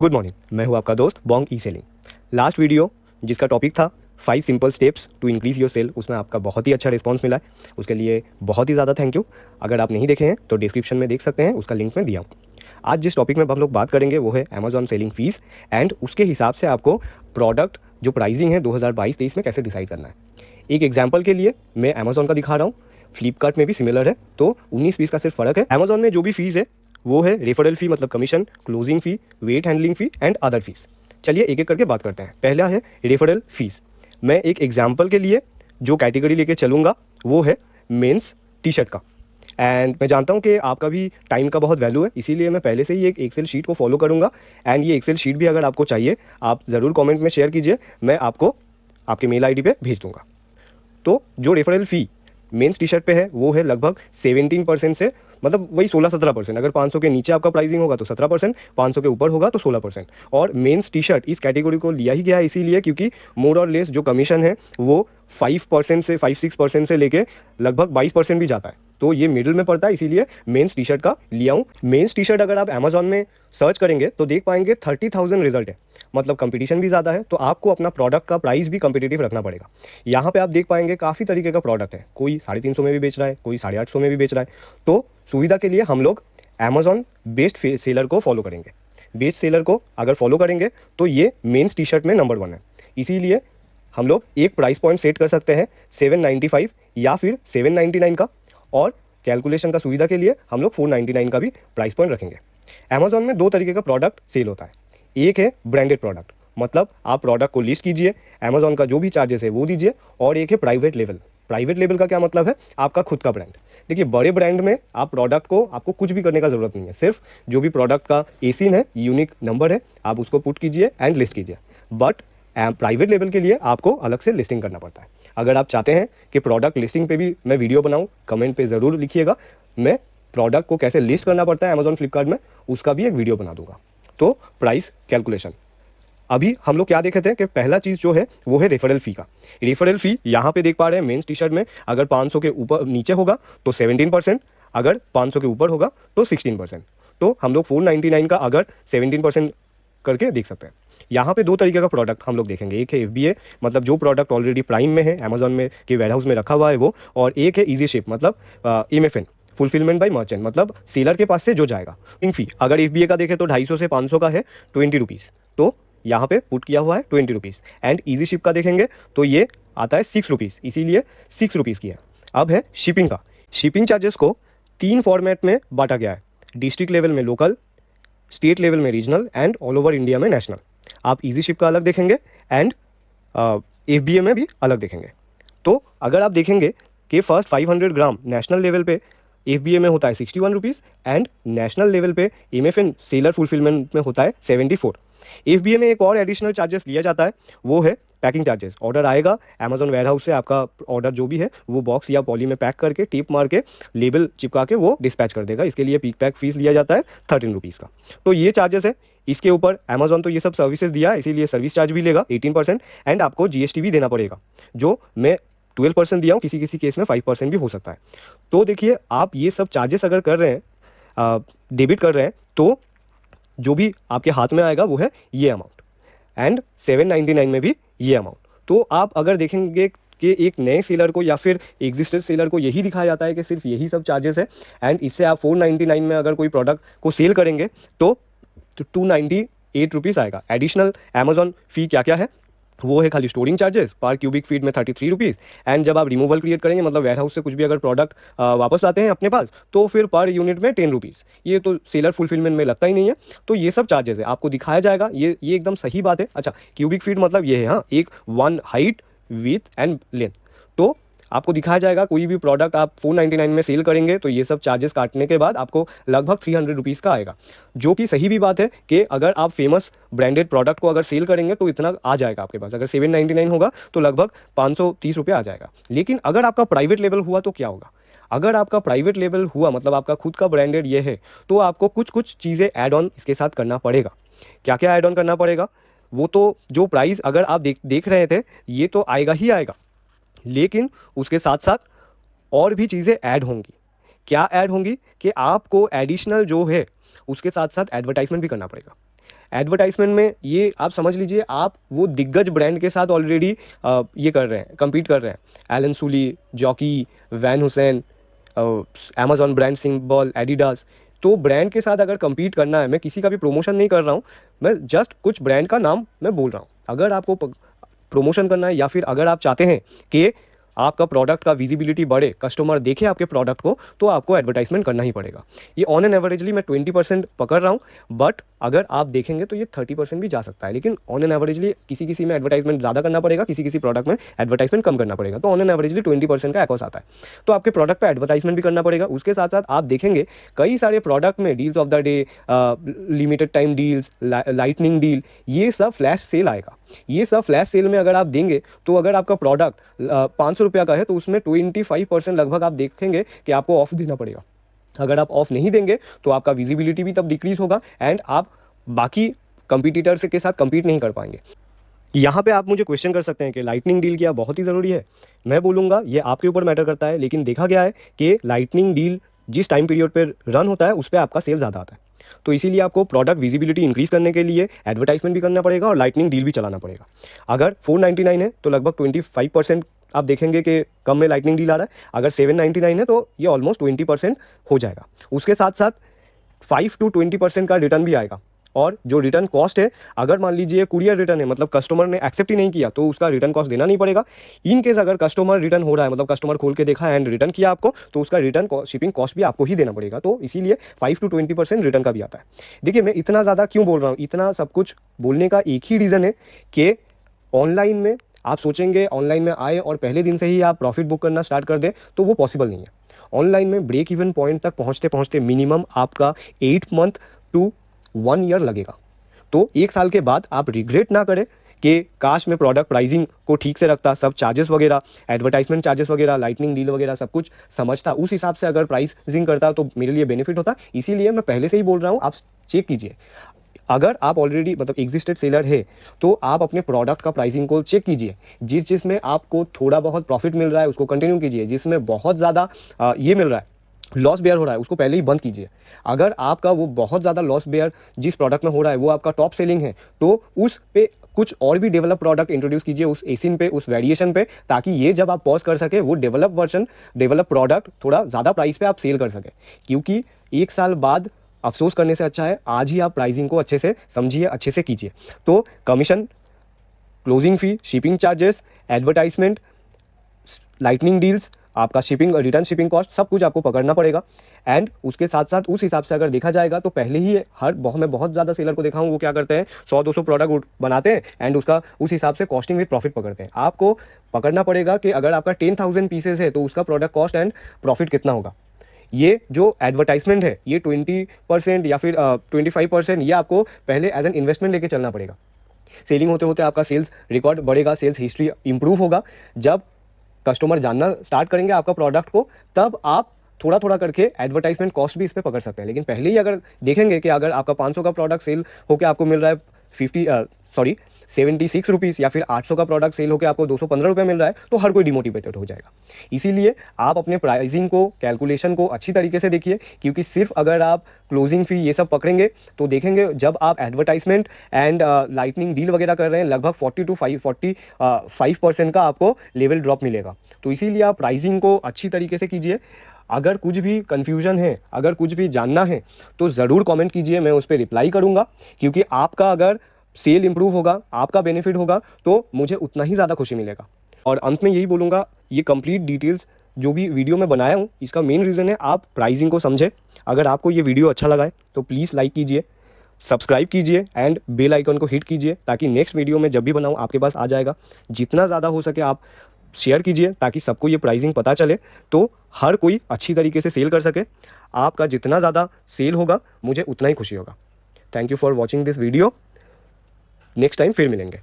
Good morning, मैं हूं आपका दोस्त bong e selling. Last video जिसका टॉपिक था 5 simple steps to increase your sale, उसमें आपका बहुत ही अच्छा रिस्पांस मिला है। उसके लिए बहुत ही ज़्यादा थैंक यू। अगर आप नहीं देखे हैं तो डिस्क्रिप्शन में देख सकते हैं, उसका लिंक मैं दिया हूँ। आज जिस टॉपिक में हम लोग बात करेंगे वो है अमेजॉन सेलिंग फीस एंड उसके हिसाब से आपको प्रोडक्ट जो प्राइसिंग है 2022-23 में कैसे डिसाइड करना है। एक एग्जाम्पल के लिए मैं अमेजॉन का दिखा रहा हूँ, फ्लिपकार्ट में भी सिमिलर है, तो 19-20 का सिर्फ फर्क है। अमेजॉन में जो भी फीस है वो है रेफरल फी मतलब commission, closing fee, weight handling fee and other fees. चलिए एक एक करके बात करते हैं। पहला है रेफरल फीस। मैं एक एग्जाम्पल के लिए जो कैटेगरी लेके चलूंगा वो है मेंस टी शर्ट का। एंड मैं जानता हूँ कि आपका भी टाइम का बहुत वैल्यू है, इसीलिए मैं पहले से ही एक एक्सेल शीट को फॉलो करूंगा। एंड ये एक्सेल शीट भी अगर आपको चाहिए आप ज़रूर कमेंट में शेयर कीजिए, मैं आपको आपके मेल आईडी पे भेज दूंगा। तो जो referral fee mains T shirt पे है वो है लगभग 17% से, मतलब वही 16-17%। अगर 500 के नीचे आपका प्राइसिंग होगा तो 17%, 500 के ऊपर होगा तो 16%। और मेंस टी शर्ट इस कैटेगरी को लिया ही गया है इसीलिए क्योंकि मोर और लेस जो कमीशन है वो 5% से 5-6% से लेके लगभग 22% भी जाता है, तो ये मिडिल में पड़ता है, इसीलिए मेंस टी शर्ट का लिया हूँ। मेंस टी शर्ट अगर आप अमेजॉन में सर्च करेंगे तो देख पाएंगे 30,000 रिजल्ट है, मतलब कंपटीशन भी ज़्यादा है, तो आपको अपना प्रोडक्ट का प्राइस भी कंपिटिटिव रखना पड़ेगा। यहाँ पे आप देख पाएंगे काफ़ी तरीके का प्रोडक्ट है, कोई 350 में भी बेच रहा है, कोई 850 में भी बेच रहा है। तो सुविधा के लिए हम लोग अमेजॉन बेस्ट सेलर को फॉलो करेंगे। बेस्ट सेलर को अगर फॉलो करेंगे तो ये मेंस टी शर्ट में नंबर 1 है। इसीलिए हम लोग एक प्राइस पॉइंट सेट कर सकते हैं 795 या फिर 799 का, और कैलकुलेशन का सुविधा के लिए हम लोग 499 का भी प्राइस पॉइंट रखेंगे। अमेजॉन में 2 तरीके का प्रोडक्ट सेल होता है। एक है ब्रांडेड प्रोडक्ट, मतलब आप प्रोडक्ट को लिस्ट कीजिए, अमेजॉन का जो भी चार्जेस है वो दीजिए। और एक है प्राइवेट लेवल। प्राइवेट लेवल का क्या मतलब है? आपका खुद का ब्रांड। देखिए बड़े ब्रांड में आप प्रोडक्ट को आपको कुछ भी करने का जरूरत नहीं है, सिर्फ जो भी प्रोडक्ट का एसिन है, यूनिक नंबर है, आप उसको पुट कीजिए एंड लिस्ट कीजिए। बट प्राइवेट लेवल के लिए आपको अलग से लिस्टिंग करना पड़ता है। अगर आप चाहते हैं कि प्रोडक्ट लिस्टिंग पे भी मैं वीडियो बनाऊं, कमेंट पे जरूर लिखिएगा, मैं प्रोडक्ट को कैसे लिस्ट करना पड़ता है अमेजॉन फ्लिपकार्ट में उसका भी एक वीडियो बना दूंगा। तो प्राइस कैलकुलेशन, अभी हम लोग क्या देखे थे कि पहला चीज जो है वो है रेफरल फी का। रेफरल फी यहाँ पे देख पा रहे हैं मेंस टी शर्ट में अगर 500 के ऊपर नीचे होगा तो 17%, अगर 500 के ऊपर होगा तो 16%। तो हम लोग 499 का अगर 17% करके देख सकते हैं। यहाँ पे 2 तरीके का प्रोडक्ट हम लोग देखेंगे, एक है एफबीए, मतलब जो प्रोडक्ट ऑलरेडी प्राइम में है, अमेजॉन में के वेयर हाउस में रखा हुआ है वो, और एक है इजी शिप, मतलब एमएफएन, फुलफिलमेंट बाय मर्चेंट, मतलब सेलर के पास से जो जाएगा। इन फी अगर एफबीए का देखें तो 250 से 500 का है 20 रुपीज़, तो यहाँ पे पुट किया हुआ है 20 रुपीज़। एंड इजी शिप का देखेंगे तो ये आता है 6 रुपीज़, इसीलिए 6 रुपीज़ की है। अब है शिपिंग का। शिपिंग चार्जेस को 3 फॉर्मेट में बांटा गया है, डिस्ट्रिक्ट लेवल में लोकल, स्टेट लेवल में regional and all over India में नेशनल। आप इजी शिप का अलग देखेंगे एंड एफबीए में भी अलग देखेंगे। तो अगर आप देखेंगे कि फर्स्ट 500 ग्राम नेशनल लेवल पे एफबीए में होता है 61 रुपीज़ एंड नेशनल लेवल पे एमएफएन सेलर फुलफिलमेंट में होता है 74। एफबीए में एक और एडिशनल चार्जेस लिया जाता है, वो है पैकिंग चार्जेस। ऑर्डर आएगा अमेजॉन वेयर हाउस से, आपका ऑर्डर जो भी है वो बॉक्स या पॉली में पैक करके टेप मार के लेबल चिपका के वो डिस्पैच कर देगा। इसके लिए पिक पैक फीस लिया जाता है 13 रुपीज़ का। तो ये चार्जेस है। इसके ऊपर अमेजॉन तो ये सब सर्विसेज दिया है, इसीलिए सर्विस चार्ज भी लेगा 18% एंड आपको जीएसटी भी देना पड़ेगा, जो मैं 12% दिया हूँ, किसी किसी केस में 5% भी हो सकता है। तो देखिए आप ये सब चार्जेस अगर कर रहे हैं, डेबिट कर रहे हैं, तो जो भी आपके हाथ में आएगा वो है ये अमाउंट, एंड 799 में भी ये अमाउंट। तो आप अगर देखेंगे कि एक नए सेलर को या फिर एग्जिस्टेड सेलर को यही दिखाया जाता है कि सिर्फ यही सब चार्जेस है, एंड इससे आप 499 में अगर कोई प्रोडक्ट को सेल करेंगे तो 298 रुपीज़ आएगा। एडिशनल अमेजॉन फी क्या क्या है? वो है खाली स्टोरिंग चार्जेस पर क्यूबिक फीट में 33 रुपीज़, एंड जब आप रिमूवल क्रिएट करेंगे, मतलब वेयर हाउस से कुछ भी अगर प्रोडक्ट वापस लाते हैं अपने पास, तो फिर पर यूनिट में 10 रुपीज़। ये तो सेलर फुलफिलमेंट में लगता ही नहीं है। तो ये सब चार्जेस है, आपको दिखाया जाएगा, ये एकदम सही बात है। अच्छा, क्यूबिक फीट मतलब ये है, हाँ, एक 1 हाइट विथ एंड लेंथ। तो आपको दिखाया जाएगा कोई भी प्रोडक्ट आप 499 में सेल करेंगे तो ये सब चार्जेस काटने के बाद आपको लगभग 300 रुपीज़ का आएगा, जो कि सही भी बात है कि अगर आप फेमस ब्रांडेड प्रोडक्ट को अगर सेल करेंगे तो इतना आ जाएगा आपके पास। अगर 799 होगा तो लगभग 530 रुपये आ जाएगा। लेकिन अगर आपका प्राइवेट लेवल हुआ तो क्या होगा? अगर आपका प्राइवेट लेवल हुआ, मतलब आपका खुद का ब्रांडेड ये है, तो आपको कुछ कुछ चीज़ें ऐड ऑन इसके साथ करना पड़ेगा। क्या क्या ऐड ऑन करना पड़ेगा? वो तो जो प्राइस अगर आप देख रहे थे ये तो आएगा ही आएगा, लेकिन उसके साथ साथ और भी चीज़ें ऐड होंगी। क्या ऐड होंगी? कि आपको एडिशनल जो है उसके साथ साथ एडवर्टाइजमेंट भी करना पड़ेगा। एडवर्टाइजमेंट में ये आप समझ लीजिए, आप वो दिग्गज ब्रांड के साथ ऑलरेडी ये कर रहे हैं, compete कर रहे हैं। Allen Solly, Jockey, Van Heusen, Amazon brand symbol, Adidas. तो ब्रांड के साथ अगर compete करना है, मैं किसी का भी प्रमोशन नहीं कर रहा हूँ, मैं जस्ट कुछ ब्रांड का नाम मैं बोल रहा हूँ। अगर आपको प्रमोशन करना है या फिर अगर आप चाहते हैं कि आपका प्रोडक्ट का विजिबिलिटी बढ़े, कस्टमर देखे आपके प्रोडक्ट को, तो आपको एडवर्टाइजमेंट करना ही पड़ेगा। ये ऑन एन एवरेजली मैं 20% पकड़ रहा हूँ, बट अगर आप देखेंगे तो ये 30% भी जा सकता है। लेकिन ऑन एन एवरेजली किसी किसी में एडवर्टाइजमेंट ज़्यादा करना पड़ेगा, किसी किसी प्रोडक्ट में एडवर्टाइजमेंट कम करना पड़ेगा। तो ऑन एन एवरेजली 20% का एकॉस आता है। तो आपके प्रोडक्ट पर एडवर्टाइजमेंट भी करना पड़ेगा। उसके साथ साथ आप देखेंगे कई सारे प्रोडक्ट में deals of the day, limited time deals, lightning deal, ये सब फ्लैश सेल आएगा। ये सब फ्लैश सेल में अगर आप देंगे, तो अगर आपका प्रोडक्ट 500 रुपया का है तो उसमें 25% लगभग आप देखेंगे कि आपको ऑफ देना पड़ेगा। अगर आप ऑफ नहीं देंगे तो आपका विजिबिलिटी भी तब डिक्रीज होगा एंड आप बाकी कंपटीटर्स के साथ compete नहीं कर पाएंगे। यहाँ पे आप मुझे क्वेश्चन कर सकते हैं कि लाइटनिंग डील क्या बहुत ही ज़रूरी है? मैं बोलूँगा ये आपके ऊपर मैटर करता है, लेकिन देखा गया है कि लाइटनिंग डील जिस टाइम पीरियड पर रन होता है उस पर आपका सेल ज़्यादा आता है। तो इसीलिए आपको प्रोडक्ट विजिबिलिटी इंक्रीज करने के लिए एडवर्टाइजमेंट भी करना पड़ेगा और लाइटनिंग डील भी चलाना पड़ेगा। अगर 499 है तो लगभग 25% आप देखेंगे कि कम में लाइटनिंग डील आ रहा है। अगर 799 है तो ये ऑलमोस्ट 20% हो जाएगा। उसके साथ साथ 5 to 20% का रिटर्न भी आएगा। और जो रिटर्न कॉस्ट है, अगर मान लीजिए कुरियर रिटर्न है, मतलब कस्टमर ने एक्सेप्ट ही नहीं किया, तो उसका रिटर्न कॉस्ट देना नहीं पड़ेगा। इन केस अगर कस्टमर रिटर्न हो रहा है, मतलब कस्टमर खोल के देखा एंड रिटर्न किया आपको, तो उसका रिटर्न शिपिंग कॉस्ट भी आपको ही देना पड़ेगा। तो इसीलिए 5 to 20% रिटर्न का भी आता है। देखिए, मैं इतना ज़्यादा क्यों बोल रहा हूँ, इतना सब कुछ बोलने का एक ही रीज़न है कि ऑनलाइन में आप सोचेंगे ऑनलाइन में आए और पहले दिन से ही आप प्रॉफिट बुक करना स्टार्ट कर दें, तो वो पॉसिबल नहीं है। ऑनलाइन में ब्रेक इवन पॉइंट तक पहुंचते पहुंचते मिनिमम आपका 8 मंथ to 1 ईयर लगेगा। तो 1 साल के बाद आप रिग्रेट ना करें कि काश मैं प्रोडक्ट प्राइसिंग को ठीक से रखता, सब चार्जेस वगैरह, एडवर्टाइजमेंट चार्जेस वगैरह, लाइटनिंग डील वगैरह सब कुछ समझता, उस हिसाब से अगर प्राइसिंग करता तो मेरे लिए बेनिफिट होता। इसीलिए मैं पहले से ही बोल रहा हूँ, आप चेक कीजिए। अगर आप ऑलरेडी मतलब एग्जिस्टेड सेलर है, तो आप अपने प्रोडक्ट का प्राइसिंग को चेक कीजिए। जिसमें आपको थोड़ा बहुत प्रॉफिट मिल रहा है उसको कंटिन्यू कीजिए, जिसमें बहुत ज़्यादा ये मिल रहा है, लॉस बेयर हो रहा है, उसको पहले ही बंद कीजिए। अगर आपका वो बहुत ज़्यादा लॉस बेयर जिस प्रोडक्ट में हो रहा है वो आपका टॉप सेलिंग है, तो उस पे कुछ और भी डेवलप प्रोडक्ट इंट्रोड्यूस कीजिए, उस एसिन पे, उस वेरिएशन पे, ताकि ये जब आप पॉज कर सके, वो डेवलप वर्जन, डेवलप प्रोडक्ट थोड़ा ज़्यादा प्राइस पे आप सेल कर सके। क्योंकि 1 साल बाद अफसोस करने से अच्छा है आज ही आप प्राइसिंग को अच्छे से समझिए, अच्छे से कीजिए। तो commission, closing fee, shipping charges, advertisement, lightning deals, आपका शिपिंग, रिटर्न शिपिंग कॉस्ट, सब कुछ आपको पकड़ना पड़ेगा। एंड उसके साथ साथ उस हिसाब से अगर देखा जाएगा तो पहले ही मैं बहुत ज़्यादा सेलर को देखा हूँ, वो क्या करते हैं, 100-200 प्रोडक्ट बनाते हैं एंड उसका उस हिसाब से कॉस्टिंग विद प्रॉफिट पकड़ते हैं। आपको पकड़ना पड़ेगा कि अगर आपका 10,000 पीसेस है तो उसका प्रोडक्ट कॉस्ट एंड प्रॉफिट कितना होगा। ये जो एडवर्टाइजमेंट है ये 20% या फिर 25%, ये आपको पहले एज एन इन्वेस्टमेंट लेके चलना पड़ेगा। सेलिंग होते होते आपका सेल्स रिकॉर्ड बढ़ेगा, सेल्स हिस्ट्री इंप्रूव होगा। जब कस्टमर जानना स्टार्ट करेंगे आपका प्रोडक्ट को, तब आप थोड़ा थोड़ा करके एडवर्टाइजमेंट कॉस्ट भी इस पे पकड़ सकते हैं। लेकिन पहले ही अगर देखेंगे कि अगर आपका 500 का प्रोडक्ट सेल होकर आपको मिल रहा है 76 रुपीज़, या फिर 800 का प्रोडक्ट सेल होकर आपको 215 रुपये मिल रहा है, तो हर कोई डिमोटिवेटेड हो जाएगा। इसीलिए आप अपने प्राइसिंग को, कैलकुलेशन को अच्छी तरीके से देखिए, क्योंकि सिर्फ अगर आप क्लोजिंग फी ये सब पकड़ेंगे तो देखेंगे जब आप एडवर्टाइजमेंट एंड लाइटनिंग डील वगैरह कर रहे हैं, लगभग 40 to 45% का आपको लेवल ड्रॉप मिलेगा। तो इसीलिए आप प्राइसिंग को अच्छी तरीके से कीजिए। अगर कुछ भी कंफ्यूजन है, अगर कुछ भी जानना है, तो ज़रूर कमेंट कीजिए, मैं उस पर रिप्लाई करूँगा। क्योंकि आपका अगर सेल इंप्रूव होगा, आपका बेनिफिट होगा, तो मुझे उतना ही ज़्यादा खुशी मिलेगा। और अंत में यही बोलूँगा, ये कंप्लीट डिटेल्स जो भी वीडियो में बनाया हूँ, इसका मेन रीज़न है आप प्राइसिंग को समझें। अगर आपको ये वीडियो अच्छा लगा है तो प्लीज़ लाइक कीजिए, सब्सक्राइब कीजिए एंड बेल आइकन को हिट कीजिए, ताकि नेक्स्ट वीडियो में जब भी बनाऊँ आपके पास आ जाएगा। जितना ज़्यादा हो सके आप शेयर कीजिए, ताकि सबको ये प्राइसिंग पता चले, तो हर कोई अच्छी तरीके से सेल कर सके। आपका जितना ज़्यादा सेल होगा, मुझे उतना ही खुशी होगा। Thank you for watching this video. Next time फिर मिलेंगे।